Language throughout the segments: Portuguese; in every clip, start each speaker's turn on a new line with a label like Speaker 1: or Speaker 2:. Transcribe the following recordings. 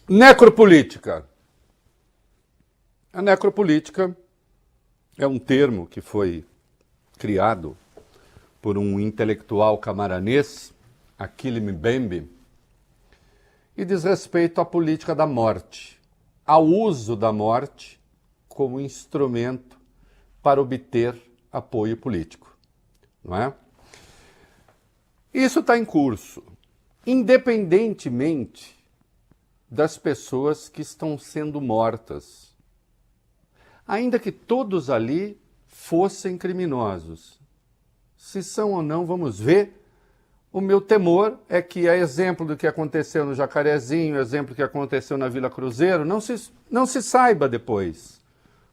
Speaker 1: Necropolítica. A necropolítica é um termo que foi criado por um intelectual camaranês, Achille Mbembe, e diz respeito à política da morte, ao uso da morte como instrumento para obter apoio político, não é? Isso está em curso, independentemente das pessoas que estão sendo mortas, ainda que todos ali fossem criminosos. Se são ou não, vamos ver. O meu temor é que, a exemplo do que aconteceu no Jacarezinho, exemplo do que aconteceu na Vila Cruzeiro, não se saiba depois,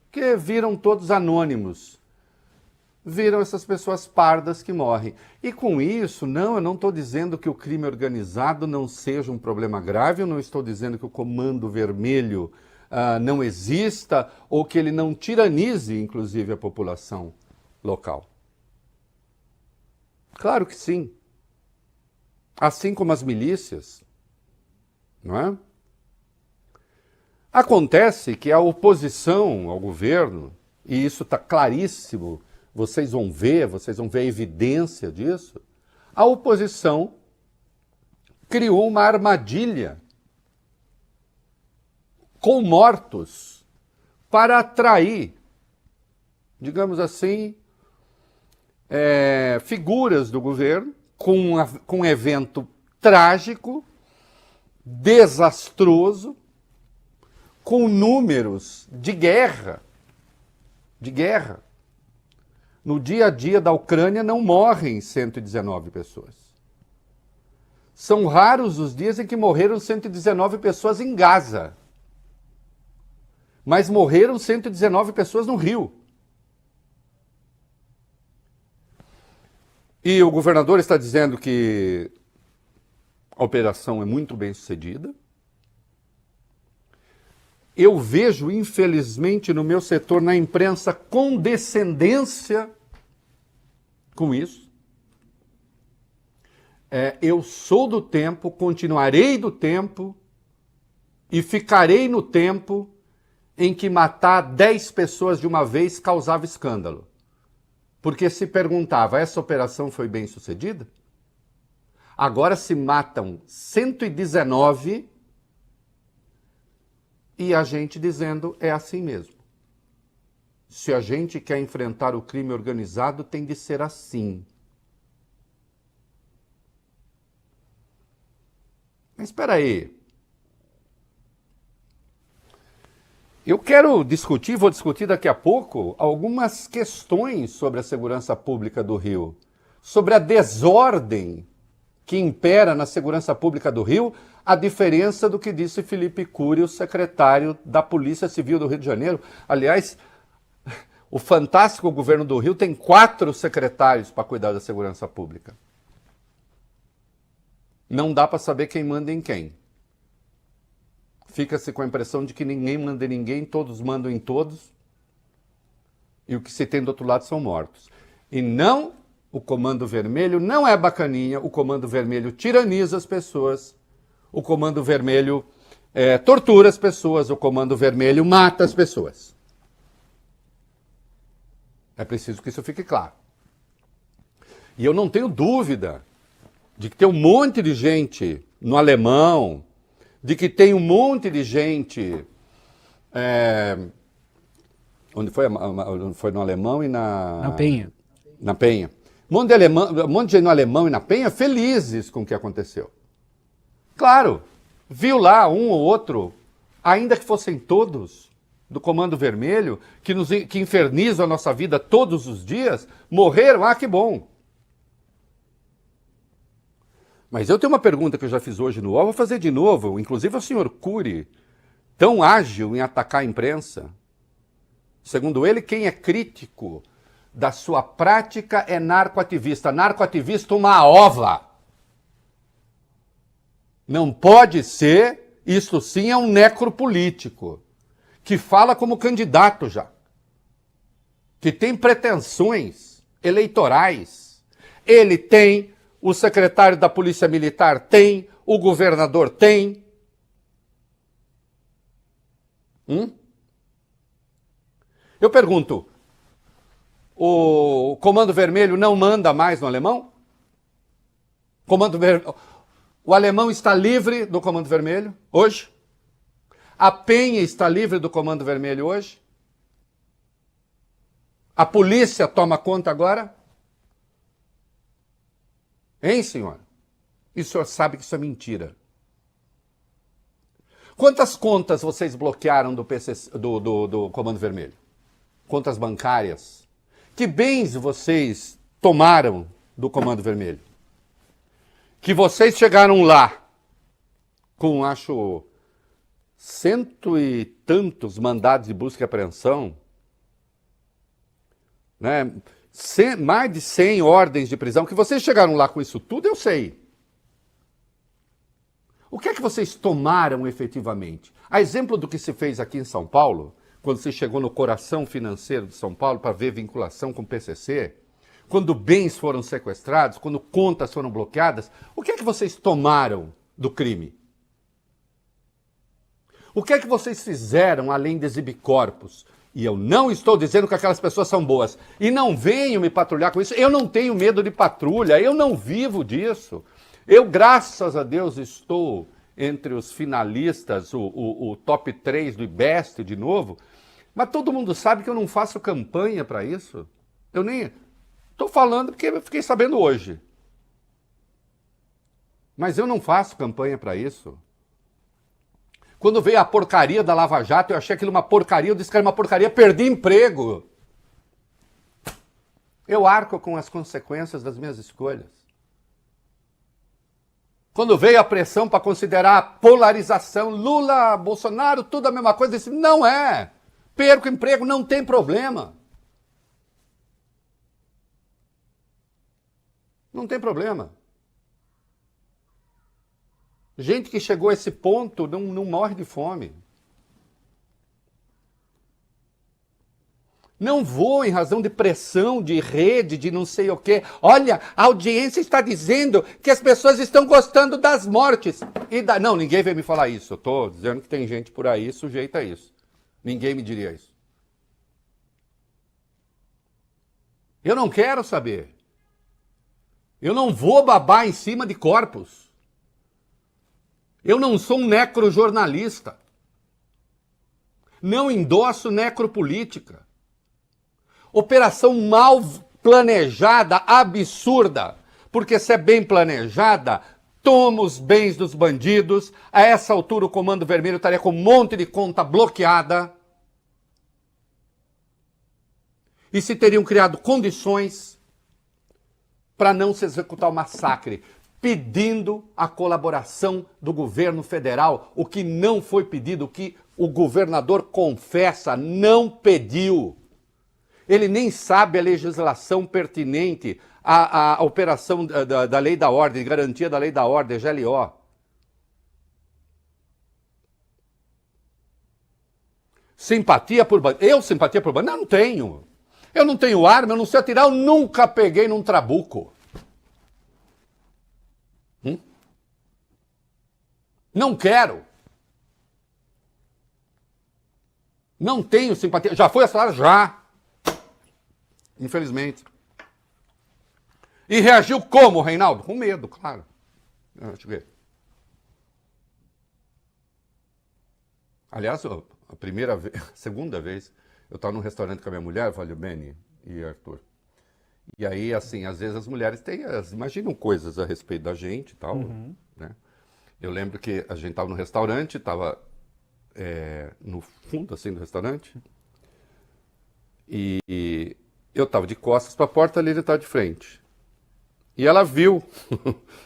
Speaker 1: porque viram todos anônimos, viram essas pessoas pardas que morrem. E com isso, eu não estou dizendo que o crime organizado não seja um problema grave, eu não estou dizendo que o Comando Vermelho não exista ou que ele não tiranize, inclusive, a população local. Claro que sim. Assim como as milícias, não é? Acontece que a oposição ao governo, e isso está claríssimo, vocês vão ver a evidência disso, a oposição criou uma armadilha com mortos para atrair, digamos assim, figuras do governo com um evento trágico, desastroso, com números de guerra. No dia a dia da Ucrânia não morrem 119 pessoas. São raros os dias em que morreram 119 pessoas em Gaza. Mas morreram 119 pessoas no Rio. E o governador está dizendo que a operação é muito bem sucedida. Eu vejo, infelizmente, no meu setor, na imprensa, condescendência com isso. Eu sou do tempo, continuarei do tempo e ficarei no tempo em que matar 10 pessoas de uma vez causava escândalo. Porque se perguntava, essa operação foi bem sucedida? Agora se matam 119 e a gente dizendo é assim mesmo. Se a gente quer enfrentar o crime organizado, tem de ser assim. Mas espera aí. Eu quero discutir, vou discutir daqui a pouco, algumas questões sobre a segurança pública do Rio, sobre a desordem que impera na segurança pública do Rio, a diferença do que disse Felipe Cury, o secretário da Polícia Civil do Rio de Janeiro. Aliás, o fantástico governo do Rio tem 4 secretários para cuidar da segurança pública. Não dá para saber quem manda em quem. Fica-se com a impressão de que ninguém manda em ninguém, todos mandam em todos, e o que se tem do outro lado são mortos. E não, o Comando Vermelho não é bacaninha, o Comando Vermelho tiraniza as pessoas, o Comando Vermelho tortura as pessoas, o Comando Vermelho mata as pessoas. É preciso que isso fique claro. E eu não tenho dúvida de que tem um monte de gente no Alemão, de que tem um monte de gente... Onde foi? Foi no Alemão e
Speaker 2: Na Penha.
Speaker 1: Na Penha. Um monte de gente no Alemão e na Penha felizes com o que aconteceu. Claro, viu lá um ou outro, ainda que fossem todos, do Comando Vermelho, que infernizam a nossa vida todos os dias, morreram, que bom. Mas eu tenho uma pergunta que eu já fiz hoje no UOL, vou fazer de novo, inclusive ao senhor Cury, tão ágil em atacar a imprensa. Segundo ele, quem é crítico da sua prática é narcoativista. Narcoativista uma ova. Não pode ser, isto sim é um necropolítico, que fala como candidato já, que tem pretensões eleitorais. Ele tem, o secretário da Polícia Militar tem, o governador tem. Eu pergunto, o Comando Vermelho não manda mais no alemão? O alemão está livre do Comando Vermelho hoje? A Penha está livre do Comando Vermelho hoje? A polícia toma conta agora? Hein, senhor? E o senhor sabe que isso é mentira. Quantas contas vocês bloquearam do Comando Vermelho? Contas bancárias? Que bens vocês tomaram do Comando Vermelho? Que vocês chegaram lá com, acho, 100 e tantos mandados de busca e apreensão, né? Mais de 100 ordens de prisão, que vocês chegaram lá com isso tudo, eu sei. O que é que vocês tomaram efetivamente? A exemplo do que se fez aqui em São Paulo, quando você chegou no coração financeiro de São Paulo para ver vinculação com o PCC, quando bens foram sequestrados, quando contas foram bloqueadas, o que é que vocês tomaram do crime? O que é que vocês fizeram além de exibir corpos? E eu não estou dizendo que aquelas pessoas são boas. E não venham me patrulhar com isso. Eu não tenho medo de patrulha, eu não vivo disso. Eu, graças a Deus, estou entre os finalistas, o top 3 do IBEST de novo, mas todo mundo sabe que eu não faço campanha para isso. Eu nem... Estou falando porque eu fiquei sabendo hoje. Mas eu não faço campanha para isso. Quando veio a porcaria da Lava Jato, eu achei aquilo uma porcaria, eu disse que era uma porcaria, perdi emprego. Eu arco com as consequências das minhas escolhas. Quando veio a pressão para considerar a polarização, Lula, Bolsonaro, tudo a mesma coisa, eu disse, não é. Perco emprego, não tem problema. Não tem problema. Gente que chegou a esse ponto não morre de fome. Não vou em razão de pressão, de rede, de não sei o quê. Olha, a audiência está dizendo que as pessoas estão gostando das mortes. Não, ninguém veio me falar isso. Eu estou dizendo que tem gente por aí sujeita a isso. Ninguém me diria isso. Eu não quero saber. Eu não vou babar em cima de corpos. Eu não sou um necrojornalista. Não endosso necropolítica. Operação mal planejada, absurda. Porque se é bem planejada, toma os bens dos bandidos. A essa altura o Comando Vermelho estaria com um monte de conta bloqueada. E se teriam criado condições para não se executar o massacre, pedindo a colaboração do governo federal, o que não foi pedido, o que o governador confessa, não pediu. Ele nem sabe a legislação pertinente à operação da lei da ordem, garantia da lei da ordem, GLO. Simpatia por bandido. Eu simpatia por bandido? Não tenho. Eu não tenho arma, eu não sei atirar, eu nunca peguei num trabuco. Não quero. Não tenho simpatia. Já foi assassinado? Já. Infelizmente. E reagiu como, Reinaldo? Com medo, claro. Deixa eu ver. Aliás, a primeira vez, a segunda vez, eu estava num restaurante com a minha mulher, Valeu Beni e Arthur. E aí, assim, às vezes as mulheres imaginam coisas a respeito da gente e tal, né? Eu lembro que a gente estava no restaurante, estava no fundo, assim, do restaurante, e eu estava de costas para a porta, a Lília estava de frente. E ela viu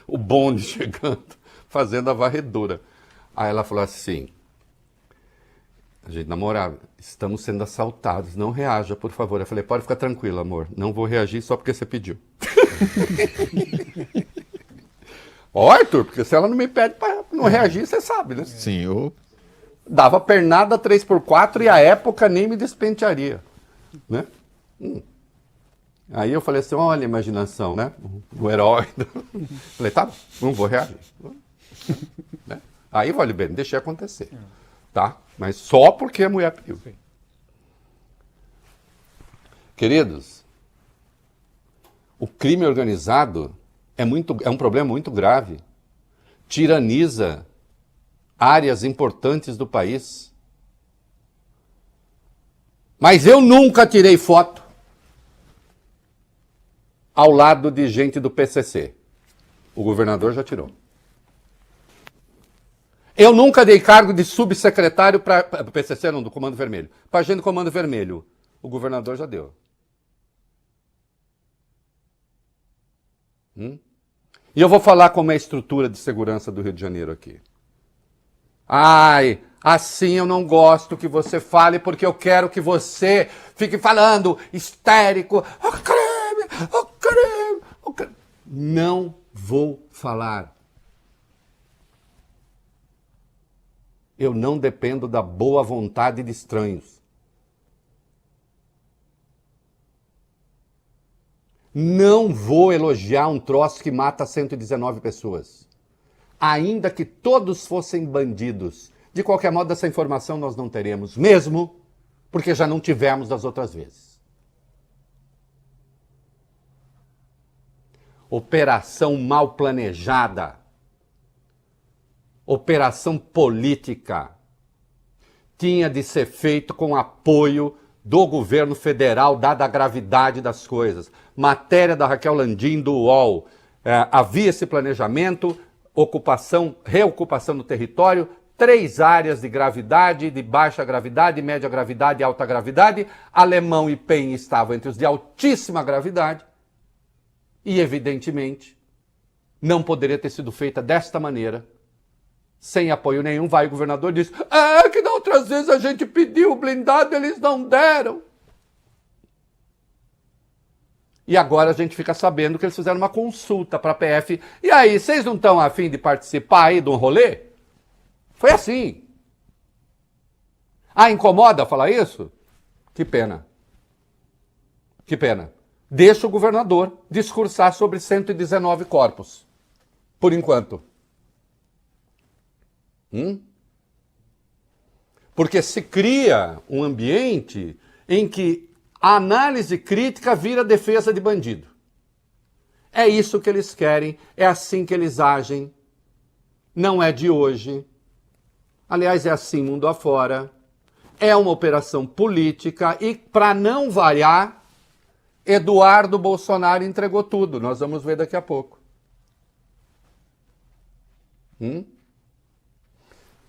Speaker 1: o bonde chegando, fazendo a varredura. Aí ela falou assim, a gente namorava, estamos sendo assaltados, não reaja, por favor. Eu falei, pode ficar tranquilo, amor, não vou reagir só porque você pediu. Ó, Arthur, porque se ela não me pede para não reagir, você sabe, né?
Speaker 2: Sim, eu...
Speaker 1: Dava pernada 3x4 e a época nem me despentearia, né? Aí eu falei assim, olha a imaginação, né? O herói. Falei, tá bom, não vou reagir. Né? Aí, vale bem, deixei acontecer. tá? Mas só porque a mulher pediu. Queridos, o crime organizado é um problema muito grave. Tiraniza áreas importantes do país. Mas eu nunca tirei foto ao lado de gente do PCC. O governador já tirou. Eu nunca dei cargo de subsecretário para o PCC, não, do Comando Vermelho. Para gente do Comando Vermelho. O governador já deu. E eu vou falar como é a estrutura de segurança do Rio de Janeiro aqui. Ai, assim eu não gosto que você fale, porque eu quero que você fique falando histérico. O crime, o crime, o crime. Não vou falar. Eu não dependo da boa vontade de estranhos. Não vou elogiar um troço que mata 119 pessoas. Ainda que todos fossem bandidos. De qualquer modo, essa informação nós não teremos, mesmo porque já não tivemos das outras vezes. Operação mal planejada. Operação política. Tinha de ser feito com apoio do governo federal, dada a gravidade das coisas. Matéria da Raquel Landim, do UOL. Havia esse planejamento, reocupação do território, 3 áreas de gravidade, de baixa gravidade, média gravidade e alta gravidade. Alemão e Penha estavam entre os de altíssima gravidade. E, evidentemente, não poderia ter sido feita desta maneira, sem apoio nenhum. Vai o governador e diz, que da outras vezes a gente pediu o blindado, eles não deram. E agora a gente fica sabendo que eles fizeram uma consulta para a PF. E aí, vocês não estão a fim de participar aí de um rolê? Foi assim. Incomoda falar isso? Que pena. Que pena. Deixa o governador discursar sobre 119 corpos. Por enquanto. Porque se cria um ambiente em que a análise crítica vira defesa de bandido. É isso que eles querem, é assim que eles agem. Não é de hoje. Aliás, é assim mundo afora. É uma operação política e, para não variar, Eduardo Bolsonaro entregou tudo. Nós vamos ver daqui a pouco.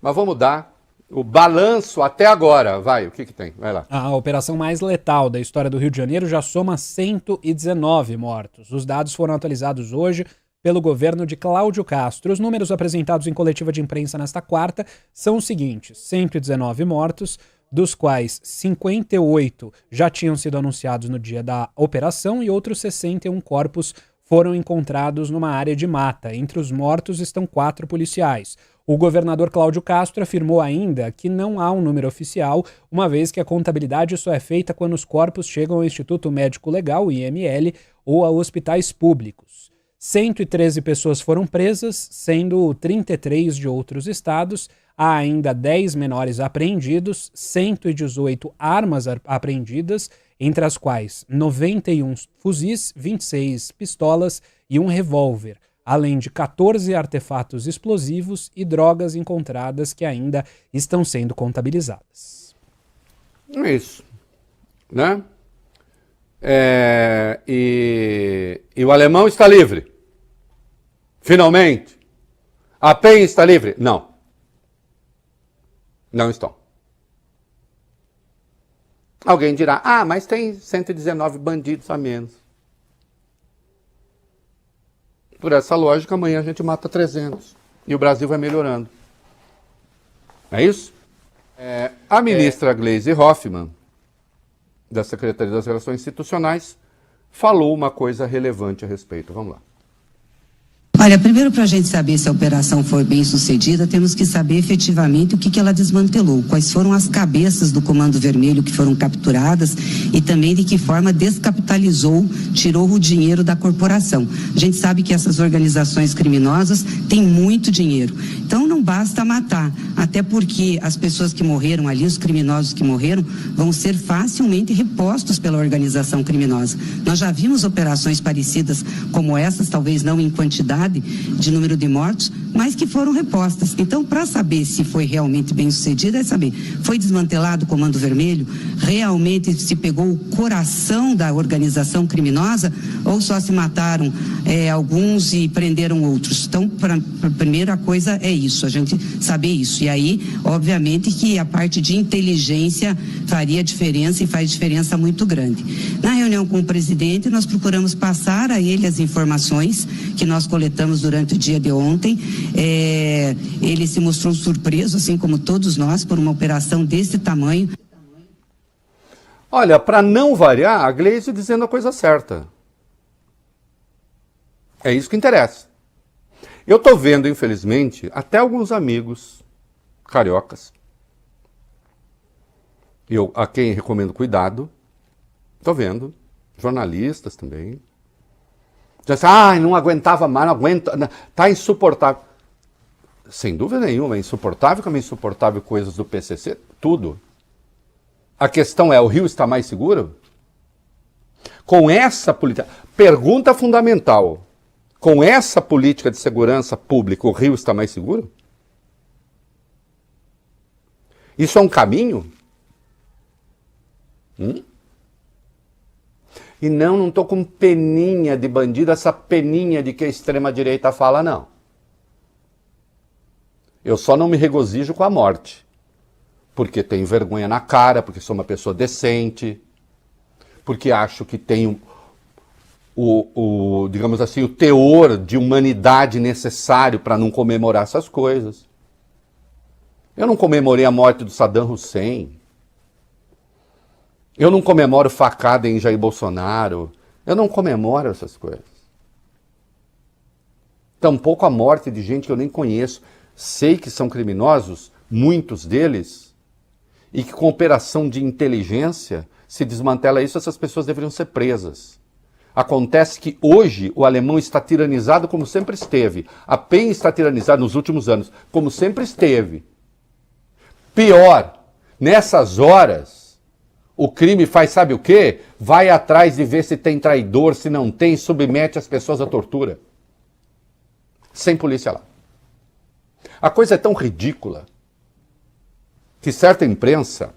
Speaker 1: Mas vamos dar o balanço até agora. Vai, o que tem? Vai lá.
Speaker 2: A operação mais letal da história do Rio de Janeiro já soma 119 mortos. Os dados foram atualizados hoje pelo governo de Cláudio Castro. Os números apresentados em coletiva de imprensa nesta quarta são os seguintes: 119 mortos, dos quais 58 já tinham sido anunciados no dia da operação e outros 61 corpos foram encontrados numa área de mata. Entre os mortos estão 4 policiais. O governador Cláudio Castro afirmou ainda que não há um número oficial, uma vez que a contabilidade só é feita quando os corpos chegam ao Instituto Médico Legal, IML, ou a hospitais públicos. 113 pessoas foram presas, sendo 33 de outros estados. Há ainda 10 menores apreendidos, 118 armas apreendidas, entre as quais 91 fuzis, 26 pistolas e um revólver, além de 14 artefatos explosivos e drogas encontradas que ainda estão sendo contabilizadas.
Speaker 1: Isso, né? E o alemão está livre. Finalmente. A Penha está livre? Não. Não estão. Alguém dirá, mas tem 119 bandidos a menos. Por essa lógica, amanhã a gente mata 300. E o Brasil vai melhorando. É isso? A ministra Gleisi Hoffmann, da Secretaria das Relações Institucionais, falou uma coisa relevante a respeito. Vamos lá.
Speaker 3: Olha, primeiro, para a gente saber se a operação foi bem sucedida, temos que saber efetivamente o que ela desmantelou, quais foram as cabeças do Comando Vermelho que foram capturadas e também de que forma descapitalizou, tirou o dinheiro da corporação. A gente sabe que essas organizações criminosas têm muito dinheiro, então não basta matar, até porque as pessoas que morreram ali, os criminosos que morreram, vão ser facilmente repostos pela organização criminosa. Nós já vimos operações parecidas como essas, talvez não em quantidade de número de mortos, mas que foram repostas. Então, para saber se foi realmente bem sucedida, é saber, foi desmantelado o Comando Vermelho? Realmente se pegou o coração da organização criminosa ou só se mataram alguns e prenderam outros? Então, a primeira coisa é isso, a gente saber isso. E aí, obviamente que a parte de inteligência faria diferença e faz diferença muito grande. Na reunião com o presidente, nós procuramos passar a ele as informações que nós coletamos durante o dia de ontem. Ele se mostrou surpreso, assim como todos nós, por uma operação desse tamanho.
Speaker 1: Olha, para não variar, a Gleisi dizendo a coisa certa. É isso que interessa. Eu estou vendo, infelizmente, até alguns amigos cariocas, a quem recomendo cuidado, estou vendo, jornalistas também, diz assim, não aguentava mais, não aguenta, tá insuportável. Sem dúvida nenhuma, é insuportável como é insuportável coisas do PCC, tudo. A questão é, o Rio está mais seguro? Com essa política, pergunta fundamental, com essa política de segurança pública, o Rio está mais seguro? Isso é um caminho? E não estou com peninha de bandido, essa peninha de que a extrema-direita fala, não. Eu só não me regozijo com a morte. Porque tenho vergonha na cara, porque sou uma pessoa decente, porque acho que tenho digamos assim, o teor de humanidade necessário para não comemorar essas coisas. Eu não comemorei a morte do Saddam Hussein. Eu não comemoro facada em Jair Bolsonaro. Eu não comemoro essas coisas. Tampouco a morte de gente que eu nem conheço. Sei que são criminosos, muitos deles, e que com operação de inteligência se desmantela isso, essas pessoas deveriam ser presas. Acontece que hoje o alemão está tiranizado como sempre esteve. A PEN está tiranizada nos últimos anos, como sempre esteve. Pior, nessas horas, o crime faz sabe o quê? Vai atrás de ver se tem traidor, se não tem, submete as pessoas à tortura. Sem polícia lá. A coisa é tão ridícula que certa imprensa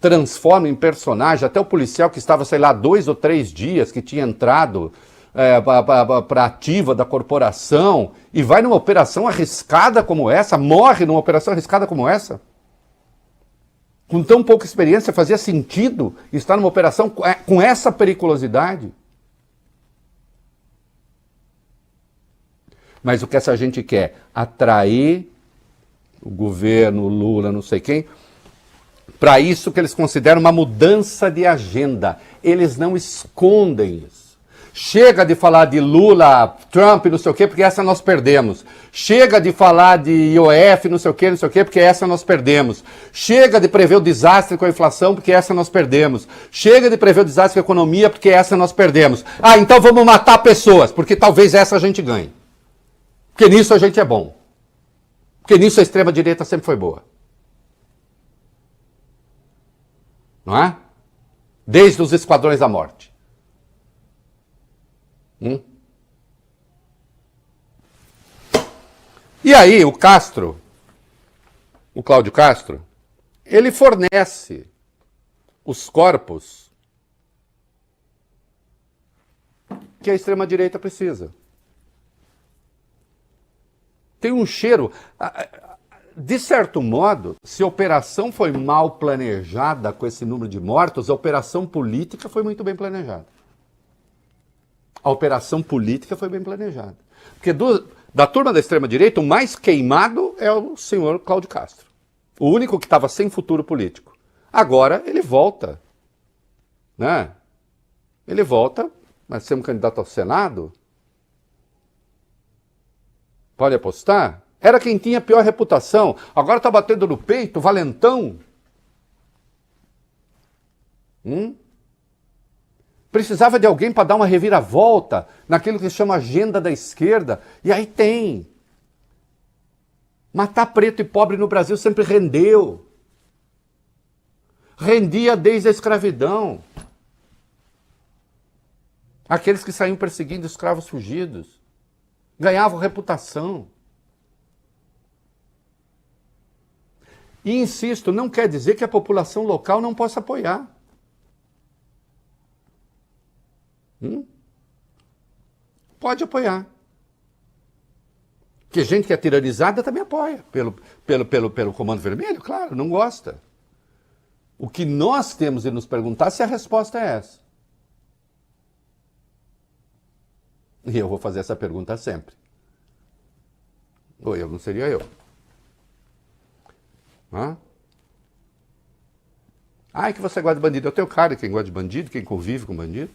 Speaker 1: transforma em personagem até o policial que estava, sei lá, 2 ou 3 dias, que tinha entrado para a ativa da corporação e vai numa operação arriscada como essa, morre numa operação arriscada como essa. Com tão pouca experiência, fazia sentido estar numa operação com essa periculosidade? Mas o que essa gente quer? Atrair o governo, o Lula, não sei quem, para isso que eles consideram uma mudança de agenda. Eles não escondem isso. Chega de falar de Lula, Trump, não sei o quê, porque essa nós perdemos. Chega de falar de IOF, não sei o quê, porque essa nós perdemos. Chega de prever o desastre com a inflação, porque essa nós perdemos. Chega de prever o desastre com a economia, porque essa nós perdemos. Ah, então vamos matar pessoas, porque talvez essa a gente ganhe. Porque nisso a gente é bom. Porque nisso a extrema-direita sempre foi boa. Não é? Desde os esquadrões da morte. E aí o Castro, o Cláudio Castro, ele fornece os corpos que a extrema-direita precisa. Tem um cheiro... De certo modo, se a operação foi mal planejada com esse número de mortos, a operação política foi muito bem planejada. A operação política foi bem planejada. Porque da turma da extrema-direita, o mais queimado é o senhor Cláudio Castro. O único que estava sem futuro político. Agora ele volta. Né? Ele volta, mas ser um candidato ao Senado... Pode apostar? Era quem tinha pior reputação. Agora está batendo no peito, valentão. Precisava de alguém para dar uma reviravolta naquilo que se chama agenda da esquerda. E aí tem. Matar preto e pobre no Brasil sempre rendeu. Rendia desde a escravidão. Aqueles que saíam perseguindo escravos fugidos. Ganhavam reputação. E insisto, não quer dizer que a população local não possa apoiar. Pode apoiar. Que gente que é tiranizada também apoia. Pelo Comando Vermelho, claro, não gosta. O que nós temos de nos perguntar se a resposta é essa. E eu vou fazer essa pergunta sempre. Ou eu não seria eu. É que você gosta de bandido. Eu tenho cara de quem gosta de bandido, quem convive com bandido.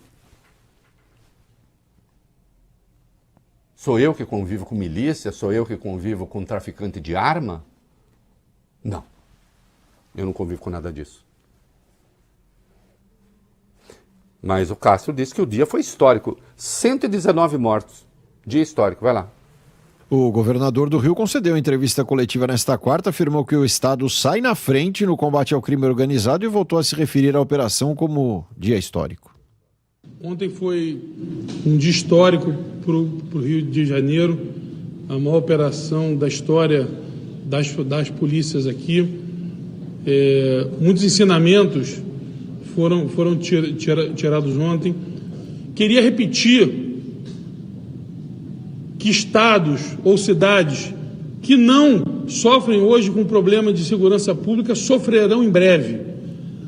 Speaker 1: Sou eu que convivo com milícia? Sou eu que convivo com traficante de arma? Não. Eu não convivo com nada disso. Mas o Castro disse que o dia foi histórico. 119 mortos. Dia histórico. Vai lá.
Speaker 4: O governador do Rio concedeu entrevista coletiva nesta quarta, afirmou que o Estado sai na frente no combate ao crime organizado e voltou a se referir à operação como dia histórico.
Speaker 5: Ontem foi um dia histórico para o Rio de Janeiro, a maior operação da história das polícias aqui. Muitos ensinamentos foram tirados ontem. Queria repetir que estados ou cidades que não sofrem hoje com problema de segurança pública sofrerão em breve.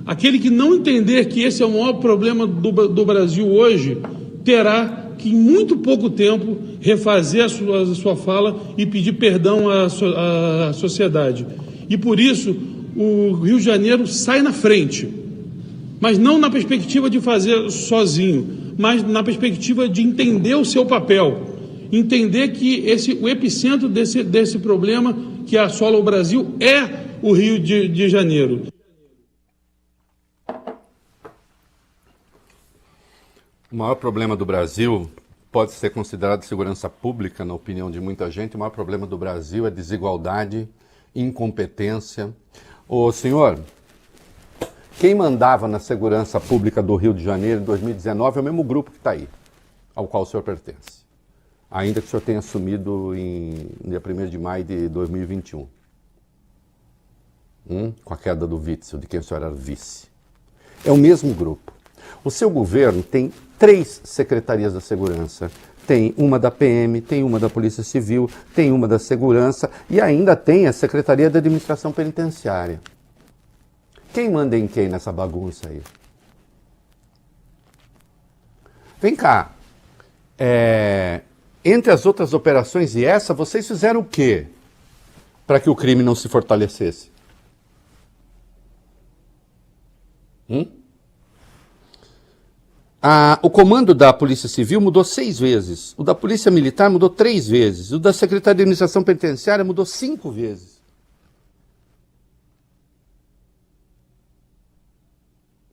Speaker 5: Aquele que não entender que esse é o maior problema do Brasil hoje, terá que, em muito pouco tempo, refazer a sua fala e pedir perdão à sociedade. E, por isso, o Rio de Janeiro sai na frente, mas não na perspectiva de fazer sozinho, mas na perspectiva de entender o seu papel, entender que o epicentro desse problema que assola o Brasil é o Rio de Janeiro.
Speaker 1: O maior problema do Brasil pode ser considerado segurança pública, na opinião de muita gente. O maior problema do Brasil é desigualdade, incompetência. Ô senhor, quem mandava na segurança pública do Rio de Janeiro em 2019 é o mesmo grupo que está aí, ao qual o senhor pertence. Ainda que o senhor tenha assumido em dia 1º de maio de 2021. Com a queda do Witzel, de quem o senhor era vice. É o mesmo grupo. O seu governo tem 3 secretarias da segurança. Tem uma da PM, tem uma da Polícia Civil, tem uma da Segurança e ainda tem a Secretaria da Administração Penitenciária. Quem manda em quem nessa bagunça aí? Vem cá. Entre as outras operações e essa, vocês fizeram o quê para que o crime não se fortalecesse? O comando da Polícia Civil mudou 6 vezes, o da Polícia Militar mudou 3 vezes, o da Secretaria de Administração Penitenciária mudou 5 vezes.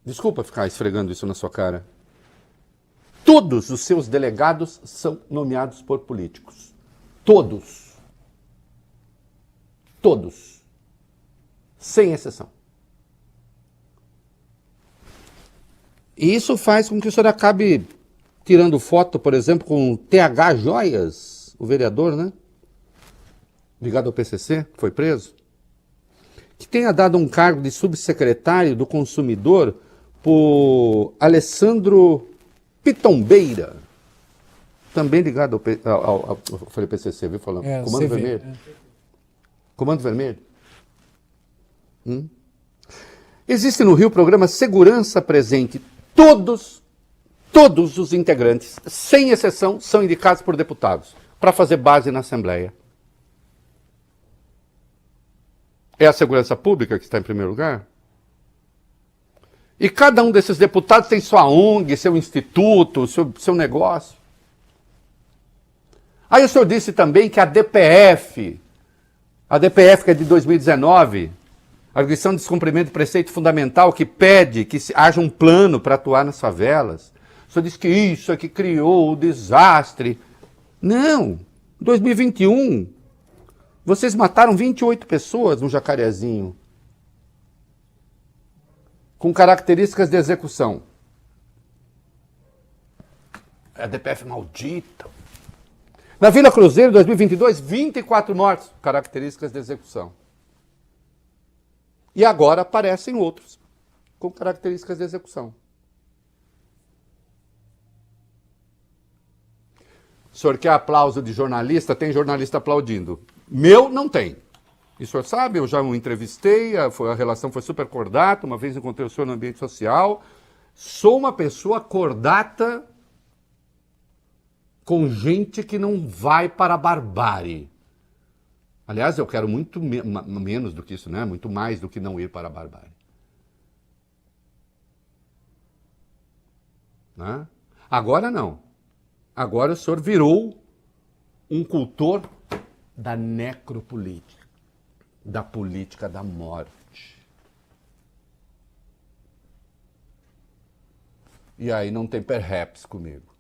Speaker 1: Desculpa ficar esfregando isso na sua cara. Todos os seus delegados são nomeados por políticos. Todos. Todos. Sem exceção. E isso faz com que o senhor acabe tirando foto, por exemplo, com TH Joias, o vereador, né? Ligado ao PCC, que foi preso. Que tenha dado um cargo de subsecretário do consumidor por Alessandro Pitombeira, também ligado ao falei PCC, viu? Falando. Comando
Speaker 2: CV,
Speaker 1: Vermelho. Comando Vermelho. Existe no Rio o programa Segurança Presente. Todos os integrantes, sem exceção, são indicados por deputados para fazer base na Assembleia. É a segurança pública que está em primeiro lugar? E cada um desses deputados tem sua ONG, seu instituto, seu negócio. Aí o senhor disse também que a DPF que é de 2019, a Arguição de Descumprimento de Preceito Fundamental, que pede que haja um plano para atuar nas favelas. O senhor disse que isso é que criou o desastre. Não, 2021, vocês mataram 28 pessoas no Jacarezinho, com características de execução. É a DPF maldita. Na Vila Cruzeiro, 2022, 24 mortes, características de execução. E agora aparecem outros, com características de execução. O senhor quer aplauso de jornalista? Tem jornalista aplaudindo. Meu, não tem. E o senhor sabe, eu já o entrevistei, a relação foi super cordata, uma vez encontrei o senhor no ambiente social. Sou uma pessoa cordata com gente que não vai para a barbárie. Aliás, eu quero muito menos do que isso, né? Muito mais do que não ir para a barbárie. Né? Agora não. Agora o senhor virou um cultor da necropolítica, da política da morte. E aí não tem perhaps comigo.